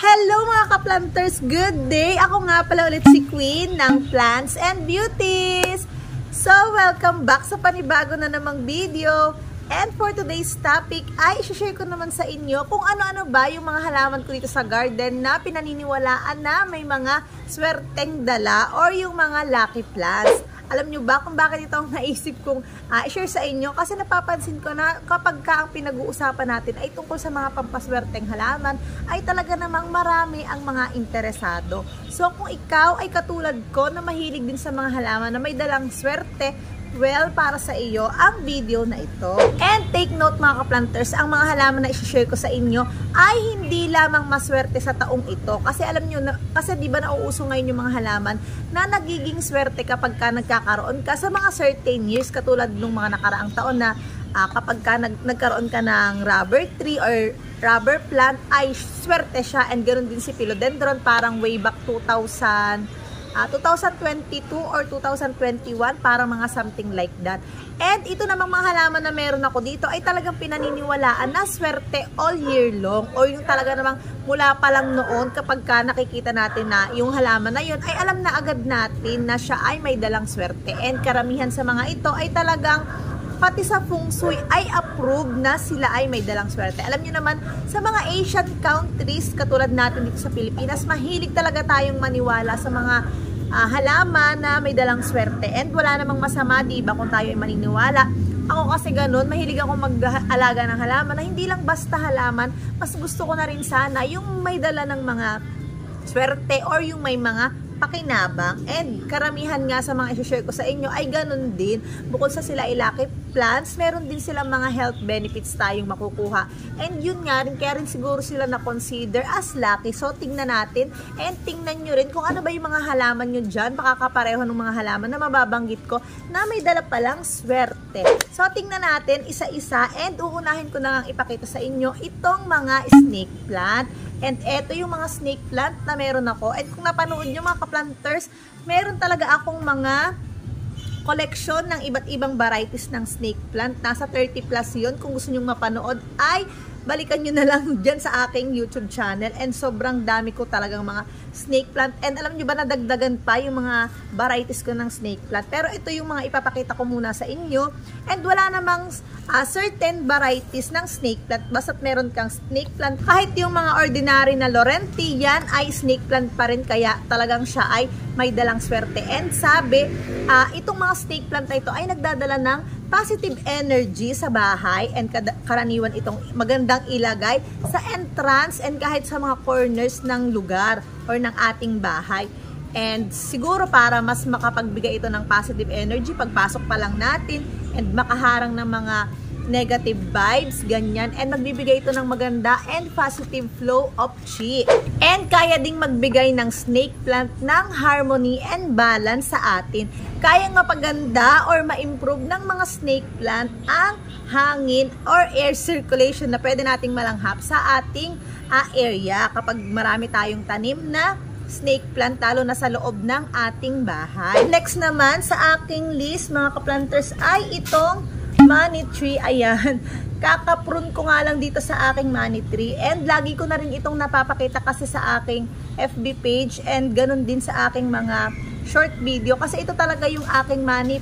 Hello mga ka-planters! Good day! Ako nga pala ulit si Queen ng Plants and Beauties! So, welcome back sa panibago na namang video. And for today's topic ay i-share ko naman sa inyo kung ano-ano ba yung mga halaman ko dito sa garden na pinaniniwalaan na may mga swerteng dala or yung mga lucky plants. Alam nyo ba kung bakit ito ang naisip kong i-share sa inyo? Kasi napapansin ko na kapag ang pinag-uusapan natin ay tungkol sa mga pampaswerteng halaman, ay talaga namang marami ang mga interesado. So kung ikaw ay katulad ko na mahilig din sa mga halaman na may dalang swerte, well, para sa iyo ang video na ito. And take note mga ka-planters, ang mga halaman na i-share ko sa inyo ay hindi lamang maswerte sa taong ito. Kasi alam nyo, kasi di ba nauuso ngayon yung mga halaman na nagiging swerte kapag ka nagkakaroon ka sa mga certain years, katulad nung mga nakaraang taon na kapag ka nagkaroon ka ng rubber tree or rubber plant, ay swerte siya. And ganoon din si philodendron, parang way back 2022 or 2021, parang mga something like that. And ito namang mga halaman na meron ako dito ay talagang pinaniniwalaan na swerte all year long, or yung talaga namang mula pa lang noon kapag ka nakikita natin na yung halaman na yun ay alam na agad natin na siya ay may dalang swerte. And karamihan sa mga ito ay talagang pati sa feng shui ay approved na sila ay may dalang swerte. Alam nyo naman, sa mga Asian countries, katulad natin dito sa Pilipinas, mahilig talaga tayong maniwala sa mga halaman na may dalang swerte. And wala namang masama, diba, kung tayo ay maniniwala. Ako kasi ganun, mahilig ako mag-alaga ng halaman na hindi lang basta halaman. Mas gusto ko na rin sana yung may dala ng mga swerte or yung may mga pakinabang. And karamihan nga sa mga i-share ko sa inyo ay ganun din. Bukod sa sila ay lucky plants, meron din silang mga health benefits tayong makukuha. And yun nga rin, kaya rin siguro sila na consider as lucky. So tingnan natin and tingnan nyo rin kung ano ba yung mga halaman nyo dyan. Baka kapareho ng mga halaman na mababanggit ko na may dala palang swerte. So tingnan natin isa-isa and uunahin ko na nga ipakita sa inyo itong mga snake plant. And eto yung mga snake plant na meron ako. And kung napanood nyo mga ka-planters, meron talaga akong mga collection ng iba't ibang varieties ng snake plant. Nasa 30 plus yun. Kung gusto nyo mapanood ay balikan nyo na lang dyan sa aking YouTube channel. And sobrang dami ko talagang mga snake plant. And alam nyo ba, nadagdagan pa yung mga varieties ko ng snake plant. Pero ito yung mga ipapakita ko muna sa inyo. And wala namang certain varieties ng snake plant. Basta't meron kang snake plant. Kahit yung mga ordinary na Laurenti, yan ay snake plant pa rin. Kaya talagang siya ay may dalang swerte. And sabi, itong mga snake plant na ito ay nagdadala ng positive energy sa bahay, and karaniwan itong magandang ilagay sa entrance and kahit sa mga corners ng lugar or ng ating bahay. And siguro para mas makapagbigay ito ng positive energy pagpasok pa lang natin and makaharang ng mga negative vibes, ganyan. And magbibigay ito ng maganda and positive flow of chi. And kaya ding magbigay ng snake plant ng harmony and balance sa atin. Kaya nga paganda or ma-improve ng mga snake plant ang hangin or air circulation na pwede nating malanghap sa ating area kapag marami tayong tanim na snake plant, lalo na sa loob ng ating bahay. Next naman sa aking list mga ka-planters ay itong money tree. Ayan, kakaprune ko nga lang dito sa aking money tree, and lagi ko na rin itong napapakita kasi sa aking FB page and ganun din sa aking mga short video, kasi ito talaga yung aking money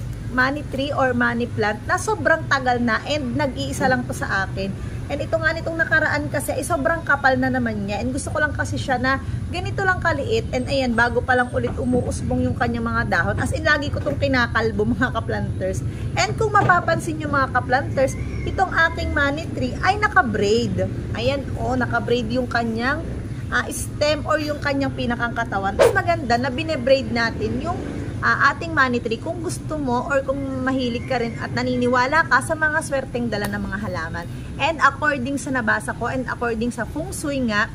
tree or money plant na sobrang tagal na and nag-iisa lang to sa akin. And ito nga nitong nakaraan kasi ay sobrang kapal na naman niya, and gusto ko lang kasi siya na ganito lang kaliit. And ayan, bago pa lang ulit umuusbong yung kanyang mga dahon, as in lagi ko itong kinakalbo mga ka-planters. And kung mapapansin nyo mga ka-planters, itong aking money tree ay naka-braid. Ayan, naka-braid yung kanyang stem or yung kanyang pinakang katawan. Mas maganda na bine-braid natin yung ating money tree kung gusto mo or kung mahilig ka rin at naniniwala ka sa mga swerteng dala ng mga halaman. And according sa nabasa ko and according sa feng shui nga,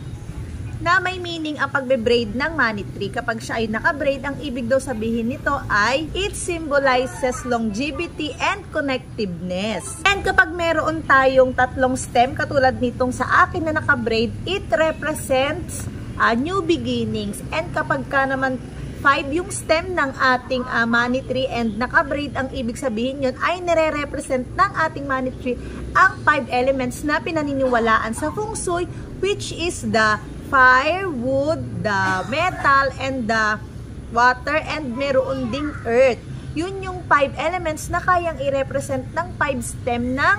na may meaning ang pagbe-braid ng money tree. Kapag siya ay naka-braid, ang ibig daw sabihin nito ay it symbolizes longevity and connectiveness. And kapag meron tayong tatlong stem katulad nitong sa akin na naka-braid, it represents new beginnings. And kapag ka naman 5 yung stem ng ating money tree and naka-braid, ang ibig sabihin yun ay nire-represent ng ating money tree ang 5 elements na pinaniniwalaan sa feng shui, which is the fire, wood, the metal, and the water, and meron ding earth. Yun yung 5 elements na kayang i-represent ng 5 stem ng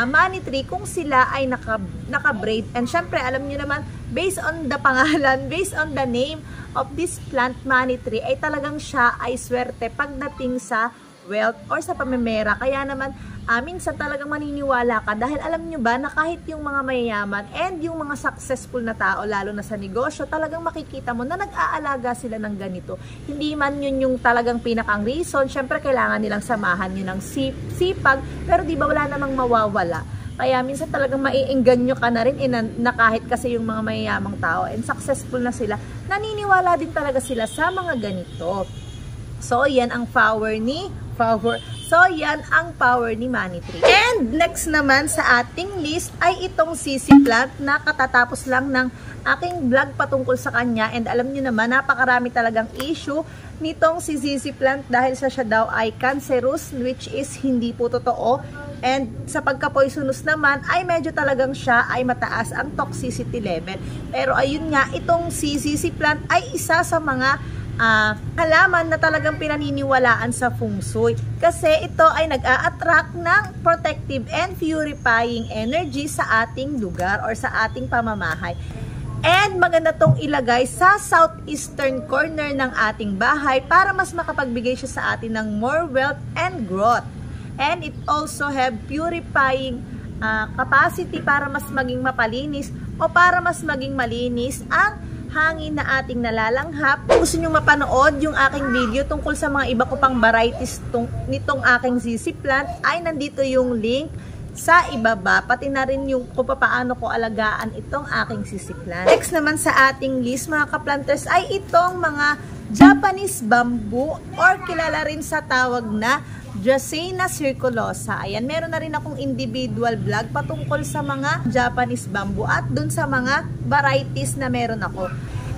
money tree kung sila ay naka-braid. And syempre, alam nyo naman, based on the pangalan, based on the name of this plant, money tree, ay talagang siya ay swerte pagdating sa wealth or sa pamemera. Kaya naman, minsan talagang maniniwala ka dahil alam nyo ba na kahit yung mga mayayaman and yung mga successful na tao, lalo na sa negosyo, talagang makikita mo na nag-aalaga sila ng ganito. Hindi man yun yung talagang pinakang reason. Syempre, kailangan nilang samahan yun ng sipag, pero di ba wala namang mawawala. Kaya minsan talagang maiengganyo ka na rin na kahit kasi yung mga mayayamang tao and successful na sila, naniniwala din talaga sila sa mga ganito. So, yan ang power ni money tree. And next naman sa ating list ay itong sisi plant na katatapos lang ng aking vlog patungkol sa kanya. And alam niyo naman, napakarami talagang issue nitong si sisi plant dahil siya daw ay cancerous, which is hindi po totoo. And sa pagka-poisonous naman ay medyo talagang siya ay mataas ang toxicity level. Pero ayun nga, itong si sisi plant ay isa sa mga halaman na talagang pinaniniwalaan sa feng shui kasi ito ay nag-a-attract ng protective and purifying energy sa ating lugar or sa ating pamamahay. And maganda tong ilagay sa southeastern corner ng ating bahay para mas makapagbigay siya sa atin ng more wealth and growth. And it also have purifying capacity para mas maging mapalinis o para mas maging malinis ang hangin na ating nalalanghap. Kung gusto nyo mapanood yung aking video tungkol sa mga iba ko pang varieties nitong aking sisi plant, ay nandito yung link sa ibaba. Pati na rin yung kung paano ko alagaan itong aking sisi plant. Next naman sa ating list mga kaplanters ay itong mga Japanese bamboo or kilala rin sa tawag na Dracaena circulosa. Ayan, meron na rin akong individual vlog patungkol sa mga Japanese bamboo at dun sa mga varieties na meron ako.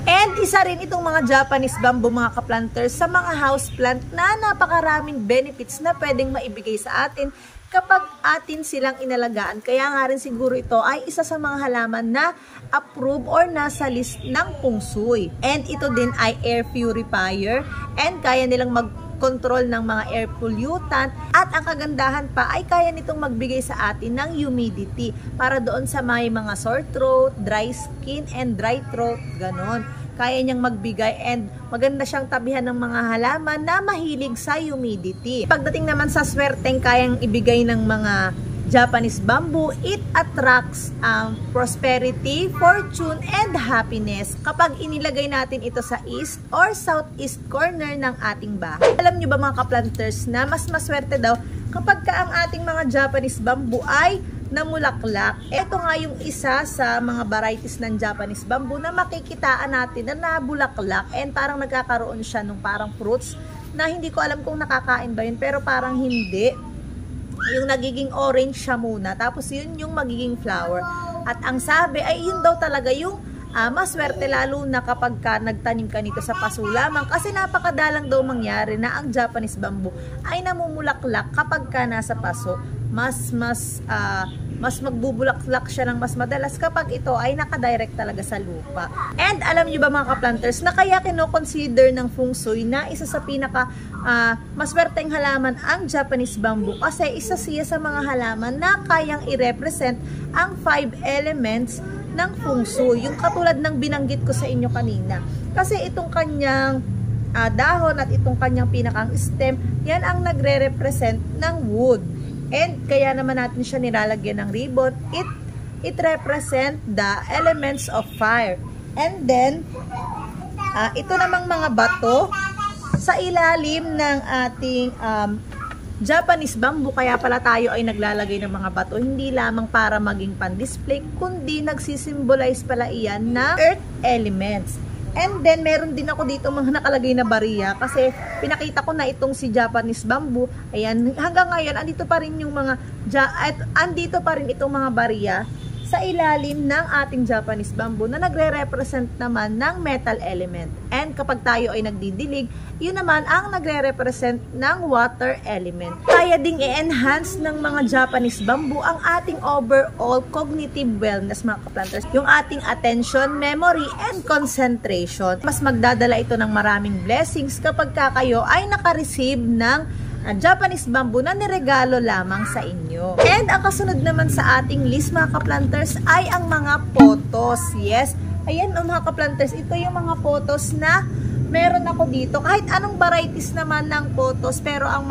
And isa rin itong mga Japanese bamboo mga kaplanters sa mga houseplant na napakaraming benefits na pwedeng maibigay sa atin kapag atin silang inalagaan. Kaya nga rin siguro ito ay isa sa mga halaman na approve or nasa list ng feng shui. And ito din ay air purifier and kaya nilang control ng mga air pollutant at ang kagandahan pa ay kaya nitong magbigay sa atin ng humidity para doon sa may mga sore throat, dry skin, and dry throat, ganon. Kaya niyang magbigay and maganda siyang tabihan ng mga halaman na mahilig sa humidity. Pagdating naman sa swerteng kayang ibigay ng mga Japanese bamboo, it attracts prosperity, fortune, and happiness kapag inilagay natin ito sa east or southeast corner ng ating bahay. Alam nyo ba mga kaplanters na mas maswerte daw kapag ka ang ating mga Japanese bamboo ay namulaklak. Ito nga yung isa sa mga varieties ng Japanese bamboo na makikitaan natin na nabulaklak and parang nagkakaroon siya ng parang fruits na hindi ko alam kung nakakain ba yun pero parang hindi. Yung nagiging orange siya muna, tapos yun yung magiging flower. At ang sabi ay yun daw talaga yung maswerte lalo na kapag ka nagtanim ka nito sa paso lamang kasi napakadalang daw mangyari na ang Japanese bamboo ay namumulaklak kapag ka nasa paso. Mas magbubulaklak siya ng mas madalas kapag ito ay nakadirect talaga sa lupa. And alam nyo ba mga kaplanters na kaya kino-consider ng feng shui na isa sa pinaka maswerteng halaman ang Japanese bamboo kasi isa siya sa mga halaman na kayang i-represent ang 5 elements ng feng shui. Yung katulad ng binanggit ko sa inyo kanina. Kasi itong kanyang dahon at itong kanyang pinakang stem, yan ang nagre-represent ng wood. And kaya naman natin siya nilalagyan ng ribbon. It represent the elements of fire. And then, ito namang mga bato sa ilalim ng ating Japanese bamboo. Kaya pala tayo ay naglalagay ng mga bato. Hindi lamang para maging pan-display, kundi nagsisimbolize pala iyan na earth elements. And then, meron din ako dito mga nakalagay na bariya kasi pinakita ko na itong si Japanese bamboo. Ayan, hanggang ngayon, andito pa rin yung mga, andito pa rin itong mga bariya sa ilalim ng ating Japanese bamboo na nagre-represent naman ng metal element. And kapag tayo ay nagdidilig, yun naman ang nagre-represent ng water element. Kaya ding i-enhance ng mga Japanese bamboo ang ating overall cognitive wellness, mga kaplanters. Yung ating attention, memory, and concentration. Mas magdadala ito ng maraming blessings kapag kayo ay naka-receive ng Japanese bamboo na niregalo lamang sa inyo. And ang kasunod naman sa ating list, mga kaplanters, ay ang mga photos. Yes, ayan mga kaplanters, ito yung mga photos na meron ako dito. Kahit anong varieties naman ng photos, pero ang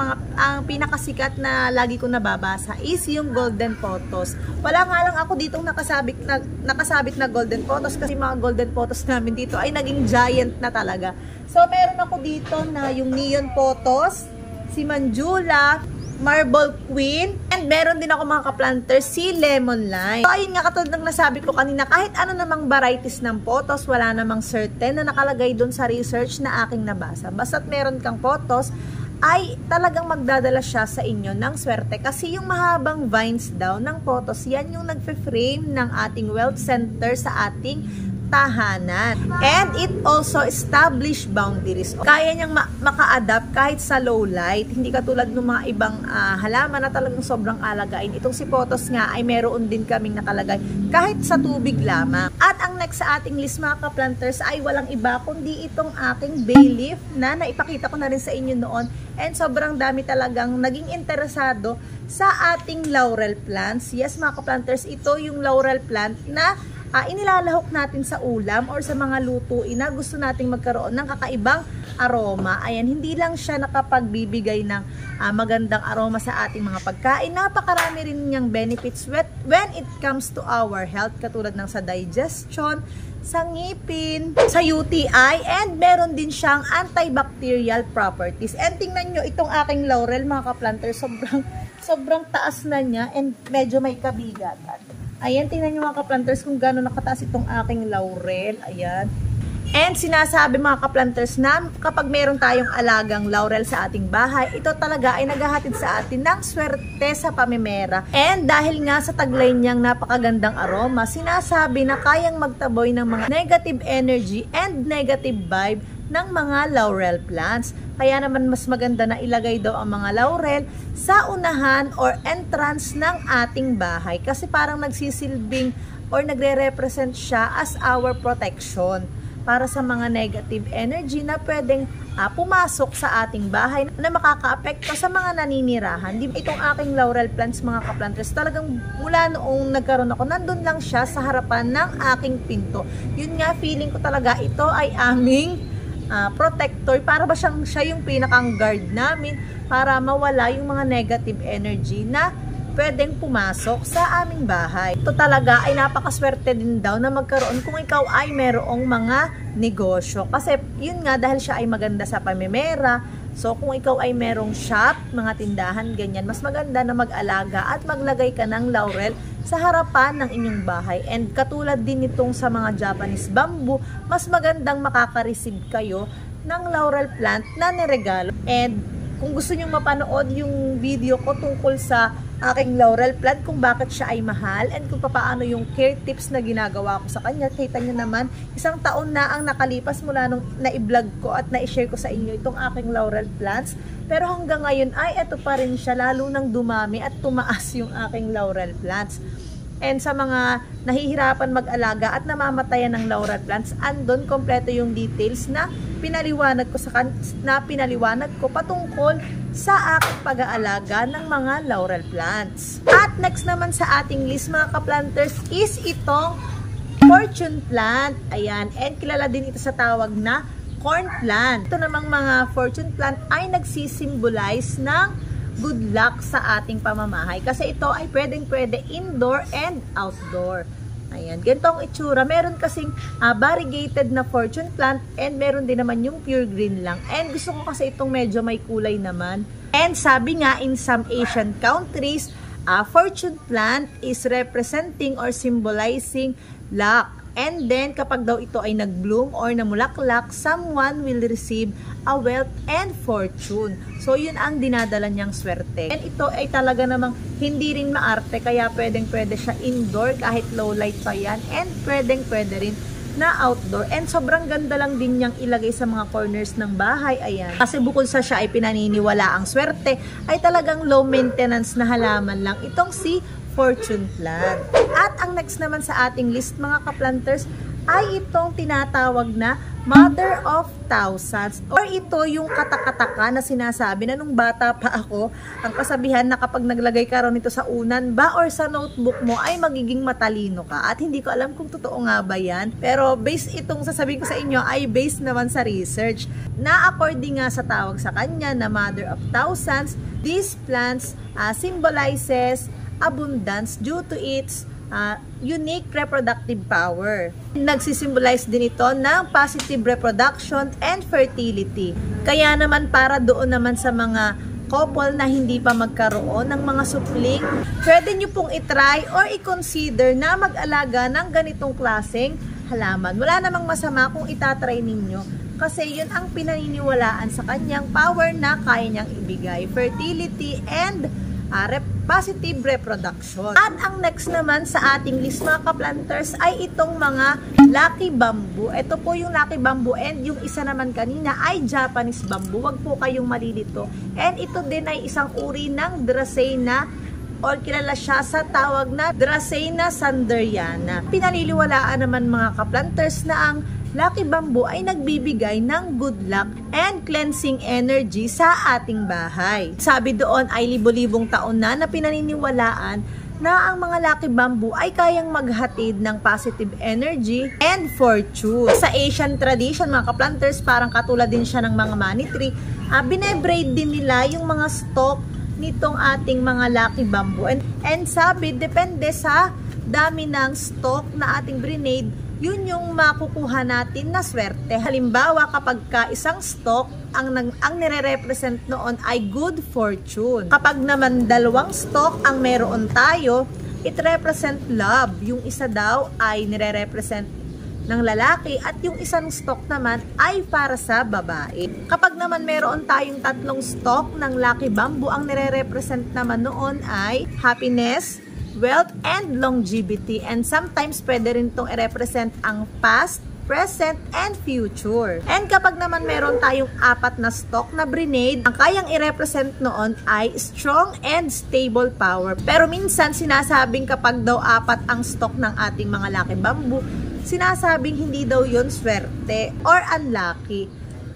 pinakasikat na lagi ko nababasa is yung golden photos. Wala nga lang ako ditong nakasabit na golden photos kasi mga golden photos namin dito ay naging giant na talaga. So meron ako dito na yung neon photos, si Manjula, Marble Queen, and meron din ako mga kaplanters, si Lemon Lime. So ayun nga, katulad ng nasabi ko kanina, kahit ano namang varieties ng photos, wala namang certain na nakalagay dun sa research na aking nabasa. Basta't meron kang photos, ay talagang magdadala siya sa inyo ng swerte. Kasi yung mahabang vines daw ng photos, yan yung nagfe-frame ng ating wealth center sa ating tahanan. And it also establish boundaries. Kaya niyang maka-adapt kahit sa low light. Hindi katulad ng mga ibang halaman na talagang sobrang alagain. Itong si photos nga ay meron din kaming nakalagay kahit sa tubig lamang. At ang next sa ating list, mga ka-planters, ay walang iba kundi itong aking bay leaf na naipakita ko na rin sa inyo noon. And sobrang dami talagang naging interesado sa ating laurel plants. Yes, mga ka-planters, ito yung laurel plant na inilalahok natin sa ulam or sa mga lutuin na gusto nating magkaroon ng kakaibang aroma. Ayan, hindi lang siya nakapagbibigay ng magandang aroma sa ating mga pagkain. Napakarami rin niyang benefits when it comes to our health, katulad ng sa digestion, sa ngipin, sa UTI, and meron din siyang antibacterial properties. And tingnan nyo, itong aking laurel, mga ka-planter, sobrang taas na niya and medyo may kabigatan. Ayan, tingnan nyo mga ka-planters kung gano'n nakataas itong aking laurel. Ayan. And sinasabi mga ka-planters na kapag meron tayong alagang laurel sa ating bahay, ito talaga ay naghahatid sa atin ng swerte sa pamimera. And dahil nga sa taglay niyang napakagandang aroma, sinasabi na kayang magtaboy ng mga negative energy and negative vibe ng mga laurel plants. Kaya naman mas maganda na ilagay daw ang mga laurel sa unahan or entrance ng ating bahay. Kasi parang nagsisilbing or nagre-represent siya as our protection para sa mga negative energy na pwedeng pumasok sa ating bahay na makaka-apekto sa mga naninirahan. Itong aking laurel plants, mga ka-planters, talagang mula noong nagkaroon ako, nandun lang siya sa harapan ng aking pinto. Yun nga, feeling ko talaga ito ay aming protector, para ba siya yung pinakang guard namin para mawala yung mga negative energy na pwedeng pumasok sa aming bahay. Ito talaga ay napakaswerte din daw na magkaroon kung ikaw ay merong mga negosyo. Kasi yun nga, dahil siya ay maganda sa pamimera, so kung ikaw ay merong shop, mga tindahan, ganyan, mas maganda na mag-alaga at maglagay ka ng laurel sa harapan ng inyong bahay. And katulad din itong sa mga Japanese bamboo, mas magandang makaka-receive kayo ng laurel plant na niregalo. And kung gusto nyo mapanood yung video ko tungkol sa aking laurel plant, kung bakit siya ay mahal and kung paano yung care tips na ginagawa ko sa kanya, kita nyo naman, 1 taon na ang nakalipas mula nung na-vlog ko at na-share ko sa inyo itong aking laurel plants. Pero hanggang ngayon ay ito pa rin siya, lalo nang dumami at tumaas yung aking laurel plants. And sa mga nahihirapan mag-alaga at namamatayan ng laurel plants, andon kompleto yung details na pinaliwanag ko patungkol sa aking pag-aalaga ng mga laurel plants. At next naman sa ating list, mga ka-planters, is itong fortune plant. Ayan, and kilala din ito sa tawag na corn plant. Ito namang mga fortune plant ay nagsisimbolize ng good luck sa ating pamamahay. Kasi ito ay pwede indoor and outdoor. Ayan, ganito ang itsura. Meron kasing variegated na fortune plant and meron din naman yung pure green lang. And gusto ko kasi itong medyo may kulay naman. And sabi nga, in some Asian countries, fortune plant is representing or symbolizing luck. And then, kapag daw ito ay nag-bloom or namulaklak, someone will receive a wealth and fortune. So, yun ang dinadala niyang swerte. And ito ay talaga namang hindi rin maarte, kaya pwedeng-pwede siya indoor kahit low light pa yan. And pwedeng-pwede rin na outdoor. And sobrang ganda lang din niyang ilagay sa mga corners ng bahay. Ayan. Kasi bukod sa siya ay pinaniniwala ang swerte, ay talagang low maintenance na halaman lang itong si fortune plant. At ang next naman sa ating list mga kaplanters ay itong tinatawag na Mother of Thousands, or ito yung katakataka na sinasabi na nung bata pa ako, ang kasabihan na kapag naglagay ka raw nito sa unan ba or sa notebook mo ay magiging matalino ka. At hindi ko alam kung totoo nga ba yan, pero based itong sasabihin ko sa inyo ay based naman sa research na according nga sa tawag sa kanya na Mother of Thousands, these plants symbolizes abundance due to its unique reproductive power. Nagsisimbolize din ito ng positive reproduction and fertility. Kaya naman para doon naman sa mga couple na hindi pa magkaroon ng mga supling, pwede nyo pong itry or i-consider na mag-alaga ng ganitong klaseng halaman. Wala namang masama kung itatry ninyo kasi yun ang pinaniniwalaan sa kanyang power na kaya niyang ibigay. Fertility and positive reproduction. At ang next naman sa ating list mga kaplanters ay itong mga Lucky Bamboo. Ito po yung Lucky Bamboo and yung isa naman kanina ay Japanese Bamboo. Wag po kayong malilito. And ito din ay isang uri ng Dracaena or kilala siya sa tawag na Dracaena sanderiana. Pinaniniwalaan naman mga kaplanters na ang Lucky Bamboo ay nagbibigay ng good luck and cleansing energy sa ating bahay. Sabi doon ay libo-libong taon na pinaniniwalaan na ang mga Lucky Bamboo ay kayang maghatid ng positive energy and fortune. Sa Asian tradition mga kaplanters, parang katulad din siya ng mga money tree, binebraid din nila yung mga stalk nitong ating mga Lucky Bamboo. And sabi, depende sa dami ng stalk na ating brinade, yun yung makukuha natin na swerte. Halimbawa, kapag ka isang stalk, ang nire-represent noon ay good fortune. Kapag naman dalawang stalk ang meron tayo, it represent love. Yung isa daw ay nire-represent ng lalaki at yung isang stalk naman ay para sa babae. Kapag naman meron tayong tatlong stalk ng Lucky Bamboo, ang nire-represent naman noon ay happiness, wealth, and longevity. And sometimes pwede rin itong i-represent ang past, present, and future. And kapag naman meron tayong apat na stalk na brinade, ang kayang i-represent noon ay strong and stable power. Pero minsan sinasabing kapag daw apat ang stalk ng ating mga Lucky Bamboo, sinasabing hindi daw yon swerte or unlucky.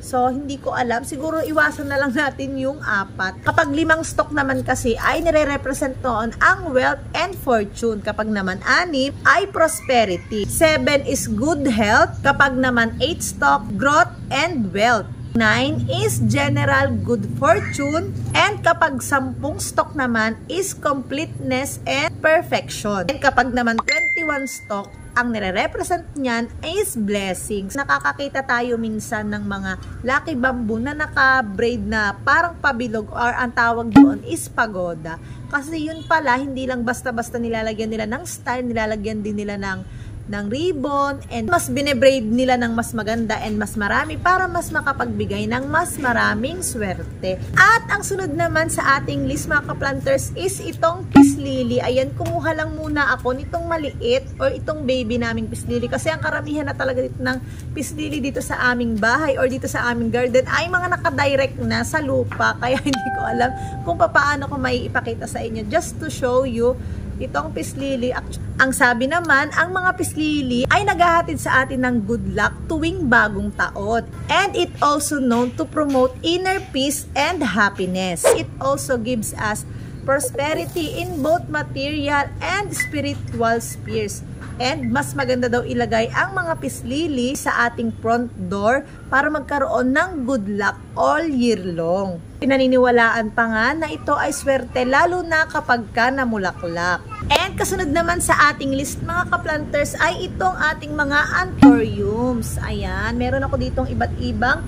So, hindi ko alam. Siguro iwasan na lang natin yung apat. Kapag limang stalk naman kasi ay nire-represent noon ang wealth and fortune. Kapag naman 6 ay prosperity. 7 is good health. Kapag naman 8 stalk, growth and wealth. 9 is general good fortune. And kapag 10 stalk naman is completeness and perfection. And kapag naman 21 stalk, ang nire-represent niyan is blessings. Nakakakita tayo minsan ng mga Lucky Bamboo na naka-braid na parang pabilog or ang tawag doon is pagoda. Kasi yun pala, hindi lang basta-basta nilalagyan nila ng style, nilalagyan din nila ng ribbon and mas binebraid nila ng mas maganda and mas marami para mas makapagbigay ng mas maraming swerte. At ang sunod naman sa ating list mga kaplanters is itong peace lily. Ayan, kumuha lang muna ako nitong maliit or itong baby naming peace lily kasi ang karamihan na talaga dito ng peace lily dito sa aming bahay or dito sa aming garden ay mga nakadirect na sa lupa, kaya hindi ko alam kung paano ko may ipakita sa inyo just to show you itong peace lily. Ang sabi naman, ang mga peace lily ay naghahatid sa atin ng good luck tuwing bagong taon. And it also known to promote inner peace and happiness. It also gives us prosperity in both material and spiritual spheres. And mas maganda daw ilagay ang mga peace lily sa ating front door para magkaroon ng good luck all year long. Pinaniniwalaan pa nga na ito ay swerte lalo na kapag ka namulaklak. And kasunod naman sa ating list mga kaplanters ay itong ating mga anthuriums. Ayan, meron ako ditong iba't ibang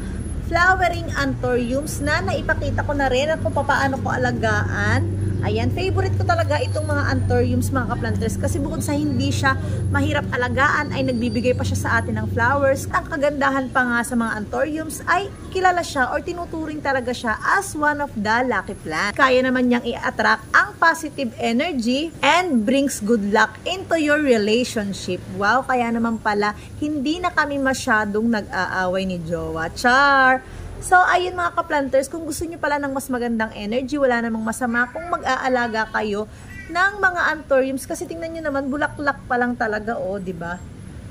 flowering anthuriums na naipakita ko na rin kung paano ko alagaan Ayan, favorite ko talaga itong mga anthuriums mga ka-planters kasi bukod sa hindi siya mahirap alagaan ay nagbibigay pa siya sa atin ng flowers. Ang kagandahan pa nga sa mga anthuriums ay kilala siya or tinuturing talaga siya as one of the lucky plant. Kaya naman niyang i-attract ang positive energy and brings good luck into your relationship. Wow, kaya naman pala hindi na kami masyadong nag-aaway ni jowa. Char! So, ayun mga ka-planters, kung gusto niyo pala ng mas magandang energy, wala namang masama kung mag-aalaga kayo ng mga anthuriums kasi tingnan niyo naman, bulaklak pa lang talaga, oh, di ba?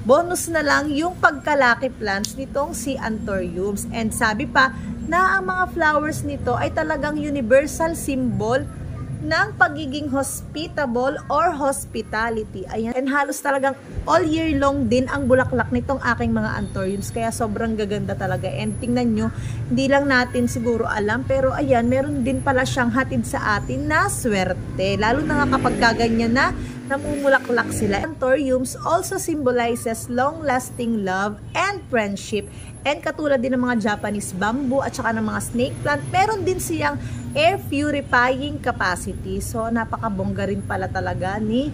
Bonus na lang yung pagka-lucky plants nitong si anthuriums. And sabi pa na ang mga flowers nito ay talagang universal symbol ng pagiging hospitable or hospitality. Ayan. And halos talagang all year long din ang bulaklak nitong aking mga anthuriums. Kaya sobrang gaganda talaga. And tingnan nyo, hindi lang natin siguro alam. Pero ayan, meron din pala siyang hatid sa atin na swerte. Lalo na nga kapag kaganyan na namumulaklak sila. Anthuriums also symbolizes long-lasting love and friendship. And katulad din ng mga Japanese bamboo at saka ng mga snake plant, meron din siyang air purifying capacity. So, napakabongga rin pala talaga ni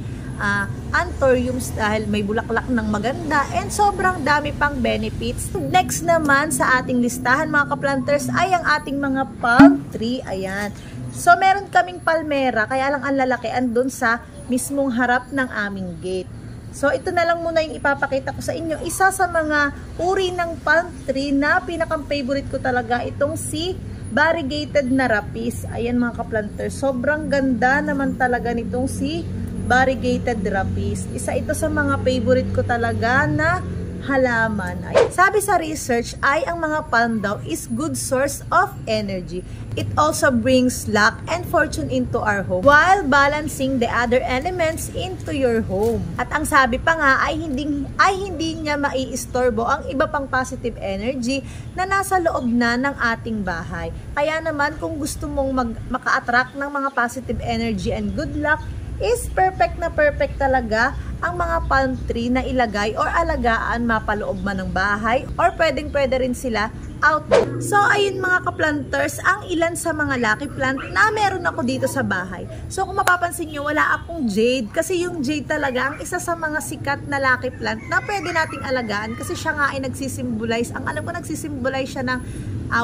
anthuriums dahil may bulaklak ng maganda and sobrang dami pang benefits. Next naman sa ating listahan mga ka-planters ay ang ating mga palm tree. Ayan. So, meron kaming palmera, kaya lang ang lalaki andun sa mismong harap ng aming gate. So, ito na lang muna yung ipapakita ko sa inyo. Isa sa mga uri ng palm tree na pinakang-favorite ko talaga, itong si variegated na rapis. Ayan mga ka-planters, sobrang ganda naman talaga nitong si variegated rapis. Isa ito sa mga favorite ko talaga na halaman. Sabi sa research ay ang mga palm daw is good source of energy. It also brings luck and fortune into our home while balancing the other elements into your home. At ang sabi pa nga ay hindi niya maiistorbo ang iba pang positive energy na nasa loob na ng ating bahay. Kaya naman kung gusto mong maka-attract ng mga positive energy and good luck, is perfect na perfect talaga ang mga palm tree na ilagay or alagaan mapaloob man ng bahay or pwedeng-pwede rin sila outdoor. So, ayun mga ka-planters, ang ilan sa mga lucky plant na meron ako dito sa bahay. So, kung mapapansin nyo, wala akong jade kasi yung jade talaga ang isa sa mga sikat na lucky plant na pwede nating alagaan kasi siya nga ay nagsisimbolize, ang alam ko nagsisimbolize siya ng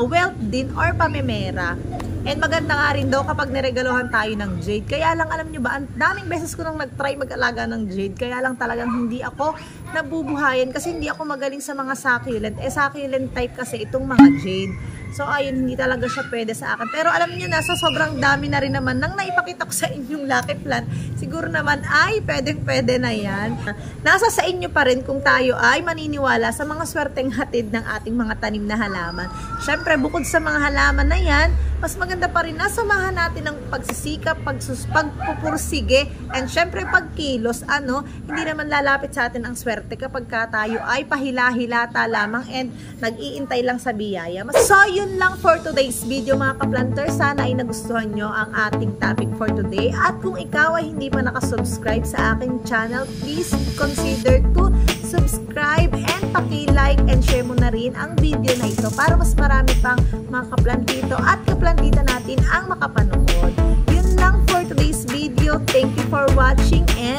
wealth din or pamemera. And maganda nga rin daw kapag niregalohan tayo ng jade. Kaya lang alam nyo ba, ang daming beses ko nang nag-try mag-alaga ng jade. Kaya lang talagang hindi ako nabubuhayan kasi hindi ako magaling sa mga succulent. Succulent type kasi itong mga jade. So ayun, hindi talaga siya pwede sa akin. Pero alam niyo na, sa sobrang dami na rin naman nang naipakita ko sa inyong lucky plant, siguro naman ay pwedeng-pwede na yan. Nasa sa inyo pa rin kung tayo ay maniniwala sa mga swerteng hatid ng ating mga tanim na halaman. Syempre, bukod sa mga halaman na yan, mas maganda pa rin na samahan natin ng pagsisikap, pagpupursige, and syempre pagkilos, hindi naman lalapit sa atin ang swerte kapag tayo ay pahila-hilata lamang and nag-iintay lang sa biyaya. So, yun lang for today's video mga ka-planters. Sana ay nagustuhan nyo ang ating topic for today. At kung ikaw ay hindi pa nakasubscribe sa aking channel, please consider to subscribe and paki-like and share mo na rin ang video na ito para mas marami pang mga kaplantito at kaplantita natin ang makapanood. Yun lang for today's video. Thank you for watching and